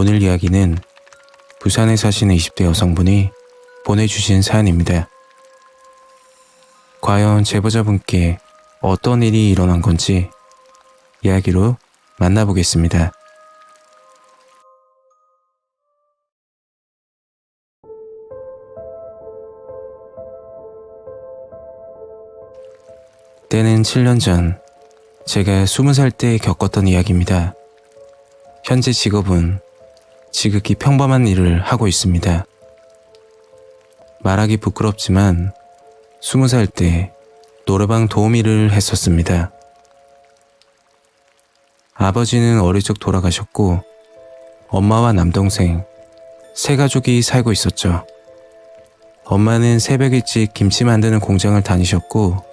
오늘 이야기는 부산에 사시는 20대 여성분이 보내주신 사연입니다. 과연 제보자분께 어떤 일이 일어난 건지 이야기로 만나보겠습니다. 때는 7년 전 제가 20살 때 겪었던 이야기입니다. 현재 직업은 지극히 평범한 일을 하고 있습니다. 말하기 부끄럽지만 20살 때 노래방 도우미를 했었습니다. 아버지는 어릴 적 돌아가셨고 엄마와 남동생, 세 가족이 살고 있었죠. 엄마는 새벽 일찍 김치 만드는 공장을 다니셨고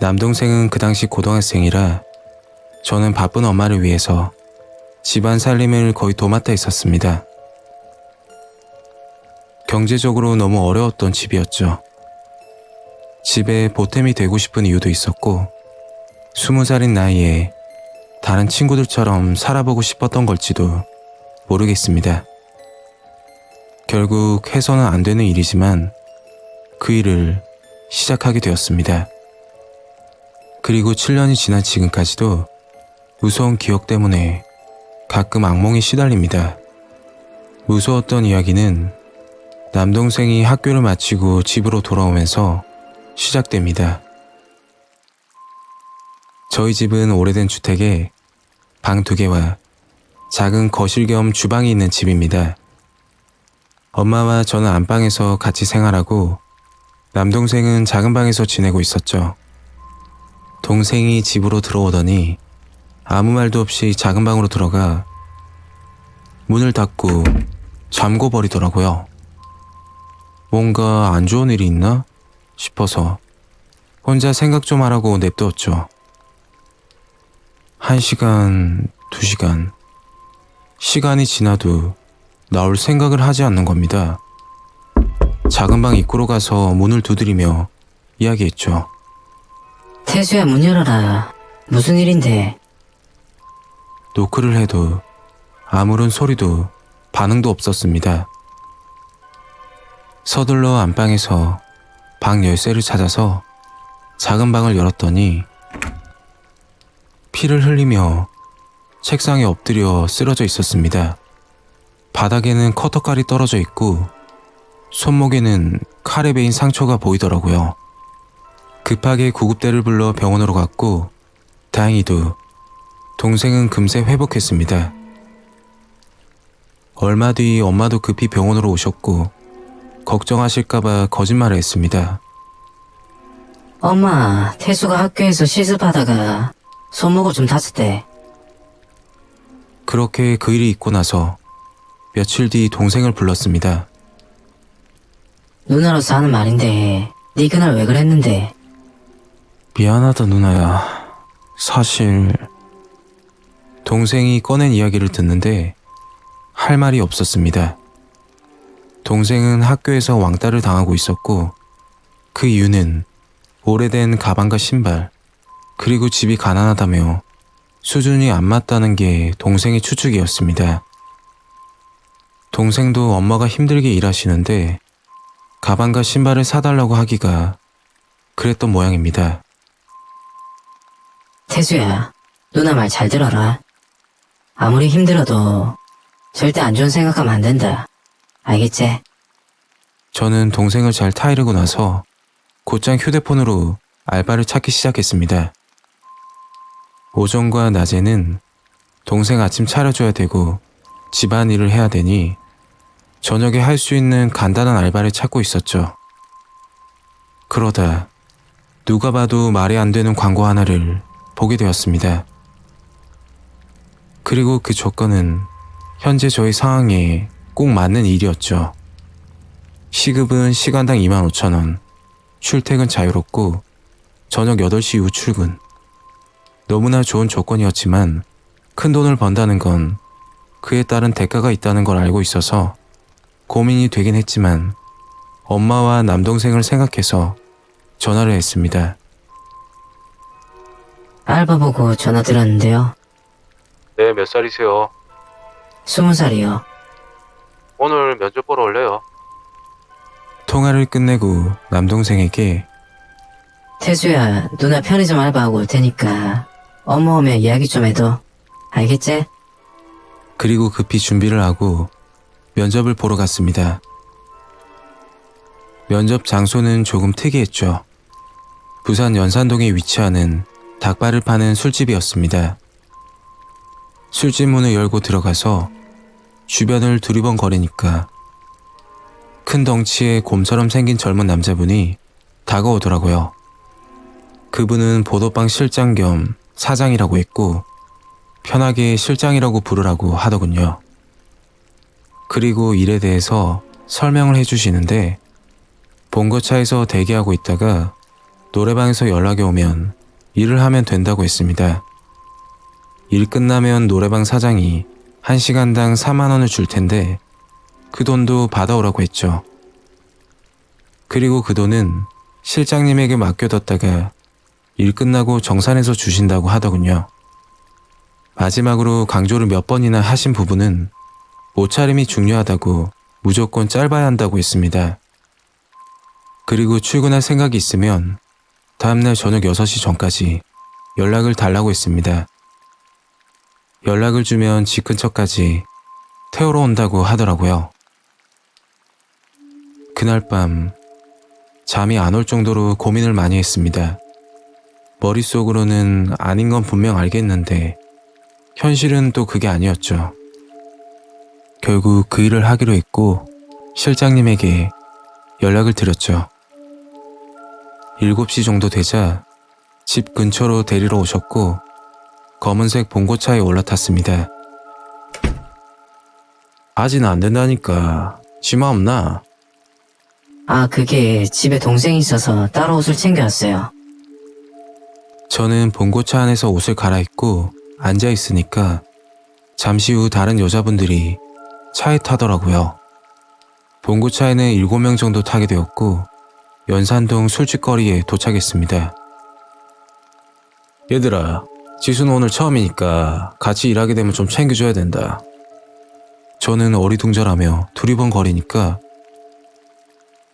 남동생은 그 당시 고등학생이라 저는 바쁜 엄마를 위해서 집안 살림을 거의 도맡아 있었습니다. 경제적으로 너무 어려웠던 집이었죠. 집에 보탬이 되고 싶은 이유도 있었고 20살인 나이에 다른 친구들처럼 살아보고 싶었던 걸지도 모르겠습니다. 결국 해서는 안 되는 일이지만 그 일을 시작하게 되었습니다. 그리고 7년이 지난 지금까지도 무서운 기억 때문에 가끔 악몽에 시달립니다. 무서웠던 이야기는 남동생이 학교를 마치고 집으로 돌아오면서 시작됩니다. 저희 집은 오래된 주택에 방 2개와 작은 거실 겸 주방이 있는 집입니다. 엄마와 저는 안방에서 같이 생활하고 남동생은 작은 방에서 지내고 있었죠. 동생이 집으로 들어오더니 아무 말도 없이 작은 방으로 들어가 문을 닫고 잠궈 버리더라고요. 뭔가 안 좋은 일이 있나 싶어서 혼자 생각 좀 하라고 냅두었죠. 1시간, 2시간, 시간이 지나도 나올 생각을 하지 않는 겁니다. 작은 방 입구로 가서 문을 두드리며 이야기했죠. 태수야, 문 열어라. 무슨 일인데? 노크를 해도 아무런 소리도 반응도 없었습니다. 서둘러 안방에서 방 열쇠를 찾아서 작은 방을 열었더니 피를 흘리며 책상에 엎드려 쓰러져 있었습니다. 바닥에는 커터칼이 떨어져 있고 손목에는 칼에 베인 상처가 보이더라고요. 급하게 구급대를 불러 병원으로 갔고 다행히도 동생은 금세 회복했습니다. 얼마 뒤 엄마도 급히 병원으로 오셨고 걱정하실까봐 거짓말을 했습니다. 엄마, 태수가 학교에서 시습하다가 손목을 좀 다쳤대. 그렇게 그 일이 있고 나서 며칠 뒤 동생을 불렀습니다. 누나로서 하는 말인데 네 그날 왜 그랬는데? 미안하다 누나야. 사실 동생이 꺼낸 이야기를 듣는데 할 말이 없었습니다. 동생은 학교에서 왕따를 당하고 있었고 그 이유는 오래된 가방과 신발 그리고 집이 가난하다며 수준이 안 맞다는 게 동생의 추측이었습니다. 동생도 엄마가 힘들게 일하시는데 가방과 신발을 사달라고 하기가 그랬던 모양입니다. 태수야, 누나 말 잘 들어라. 아무리 힘들어도 절대 안 좋은 생각하면 안 된다. 알겠지? 저는 동생을 잘 타이르고 나서 곧장 휴대폰으로 알바를 찾기 시작했습니다. 오전과 낮에는 동생 아침 차려줘야 되고 집안일을 해야 되니 저녁에 할 수 있는 간단한 알바를 찾고 있었죠. 그러다 누가 봐도 말이 안 되는 광고 하나를 보게 되었습니다. 그리고 그 조건은 현재 저희 상황에 꼭 맞는 일이었죠. 시급은 시간당 25,000원, 출퇴근 자유롭고 저녁 8시 이후 출근. 너무나 좋은 조건이었지만 큰 돈을 번다는 건 그에 따른 대가가 있다는 걸 알고 있어서 고민이 되긴 했지만 엄마와 남동생을 생각해서 전화를 했습니다. 알바 보고 전화 드렸는데요. 네, 몇 살이세요? 20살이요. 오늘 면접 보러 올래요? 통화를 끝내고 남동생에게 태수야, 누나 편의점 알바하고 올 테니까 업무 오면 이야기 좀 해둬. 알겠지? 그리고 급히 준비를 하고 면접을 보러 갔습니다. 면접 장소는 조금 특이했죠. 부산 연산동에 위치하는 닭발을 파는 술집이었습니다. 술집 문을 열고 들어가서 주변을 두리번거리니까 큰 덩치에 곰처럼 생긴 젊은 남자분이 다가오더라고요. 그분은 보도방 실장 겸 사장이라고 했고 편하게 실장이라고 부르라고 하더군요. 그리고 일에 대해서 설명을 해주시는데 본거차에서 대기하고 있다가 노래방에서 연락이 오면 일을 하면 된다고 했습니다. 일 끝나면 노래방 사장이 1시간당 4만 원을 줄 텐데 그 돈도 받아오라고 했죠. 그리고 그 돈은 실장님에게 맡겨뒀다가 일 끝나고 정산해서 주신다고 하더군요. 마지막으로 강조를 몇 번이나 하신 부분은 옷차림이 중요하다고 무조건 짧아야 한다고 했습니다. 그리고 출근할 생각이 있으면 다음날 저녁 6시 전까지 연락을 달라고 했습니다. 연락을 주면 집 근처까지 태우러 온다고 하더라고요. 그날 밤 잠이 안 올 정도로 고민을 많이 했습니다. 머릿속으로는 아닌 건 분명 알겠는데 현실은 또 그게 아니었죠. 결국 그 일을 하기로 했고 실장님에게 연락을 드렸죠. 7시 정도 되자 집 근처로 데리러 오셨고 검은색 봉고차에 올라탔습니다. 아직은 안 된다니까. 지마 없나? 아, 그게 집에 동생이 있어서 따로 옷을 챙겨왔어요. 저는 봉고차 안에서 옷을 갈아입고 앉아 있으니까 잠시 후 다른 여자분들이 차에 타더라고요. 봉고차에는 7명 정도 타게 되었고 연산동 술집거리에 도착했습니다. 얘들아, 지수는 오늘 처음이니까 같이 일하게 되면 좀 챙겨줘야 된다. 저는 어리둥절하며 두리번거리니까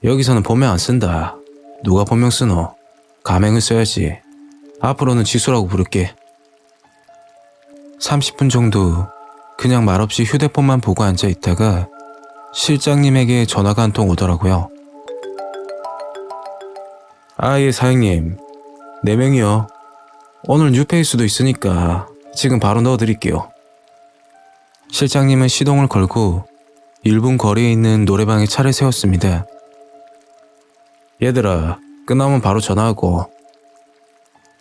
여기서는 본명 안 쓴다. 누가 본명 쓰노? 가명을 써야지. 앞으로는 지수라고 부를게. 30분 정도 그냥 말없이 휴대폰만 보고 앉아 있다가 실장님에게 전화가 한 통 오더라고요. 아, 예, 사장님. 4명이요. 오늘 뉴페이스도 있으니까 지금 바로 넣어드릴게요. 실장님은 시동을 걸고 1분 거리에 있는 노래방에 차를 세웠습니다. 얘들아, 끝나면 바로 전화하고.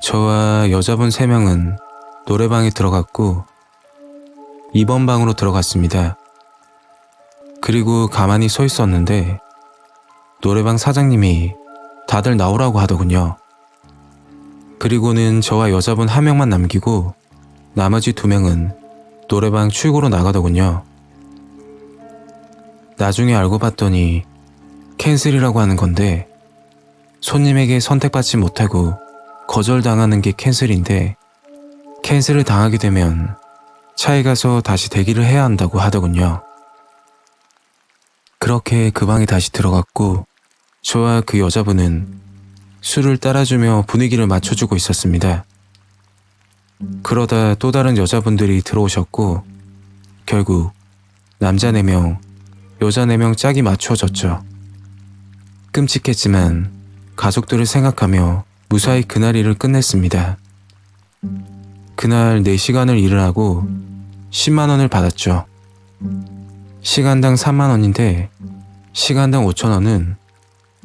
저와 여자분 3명은 노래방에 들어갔고 2번 방으로 들어갔습니다. 그리고 가만히 서 있었는데 노래방 사장님이 다들 나오라고 하더군요. 그리고는 저와 여자분 1명만 남기고 나머지 2명은 노래방 출구로 나가더군요. 나중에 알고 봤더니 캔슬이라고 하는 건데 손님에게 선택받지 못하고 거절당하는 게 캔슬인데 캔슬을 당하게 되면 차에 가서 다시 대기를 해야 한다고 하더군요. 그렇게 그 방에 다시 들어갔고 저와 그 여자분은 술을 따라주며 분위기를 맞춰주고 있었습니다. 그러다 또 다른 여자분들이 들어오셨고 결국 남자 4명, 여자 4명 짝이 맞춰졌죠. 끔찍했지만 가족들을 생각하며 무사히 그날 일을 끝냈습니다. 그날 4시간을 일을 하고 10만 원을 받았죠. 시간당 3만 원인데 시간당 5천 원은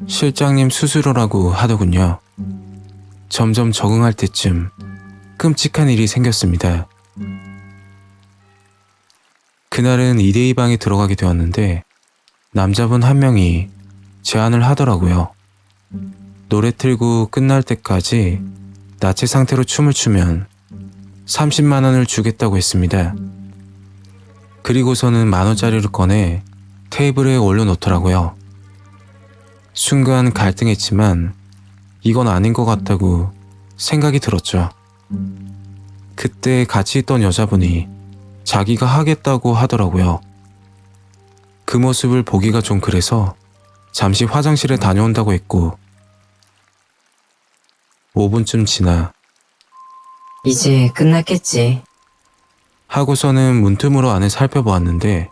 실장님 수수료라고 하더군요. 점점 적응할 때쯤 끔찍한 일이 생겼습니다. 그날은 2대2 방에 들어가게 되었는데 남자분 1명이 제안을 하더라고요. 노래 틀고 끝날 때까지 나체 상태로 춤을 추면 30만 원을 주겠다고 했습니다. 그리고서는 10,000원짜리를 꺼내 테이블에 올려놓더라고요. 순간 갈등했지만 이건 아닌 것 같다고 생각이 들었죠. 그때 같이 있던 여자분이 자기가 하겠다고 하더라고요. 그 모습을 보기가 좀 그래서 잠시 화장실에 다녀온다고 했고 5분쯤 지나 이제 끝났겠지. 하고서는 문틈으로 안을 살펴보았는데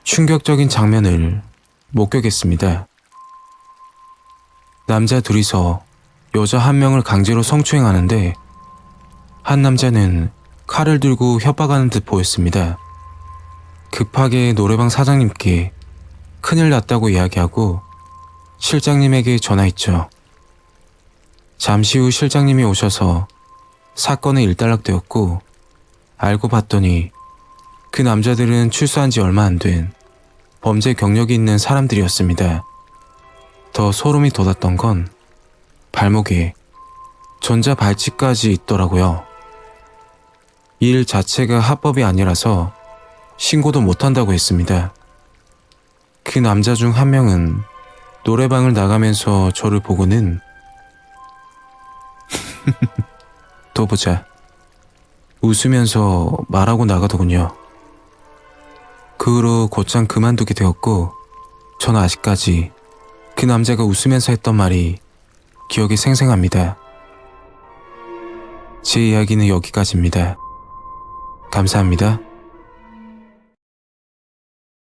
충격적인 장면을 목격했습니다. 남자 둘이서 여자 한 명을 강제로 성추행하는데 한 남자는 칼을 들고 협박하는 듯 보였습니다. 급하게 노래방 사장님께 큰일 났다고 이야기하고 실장님에게 전화했죠. 잠시 후 실장님이 오셔서 사건은 일단락되었고 알고 봤더니 그 남자들은 출소한 지 얼마 안 된 범죄 경력이 있는 사람들이었습니다. 더 소름이 돋았던 건 발목에 전자 발찌까지 있더라고요. 이 일 자체가 합법이 아니라서 신고도 못한다고 했습니다. 그 남자 중 한 명은 노래방을 나가면서 저를 보고는 또 보자 웃으면서 말하고 나가더군요. 그 후로 곧장 그만두게 되었고 저는 아직까지 그 남자가 웃으면서 했던 말이 기억에 생생합니다. 제 이야기는 여기까지입니다. 감사합니다.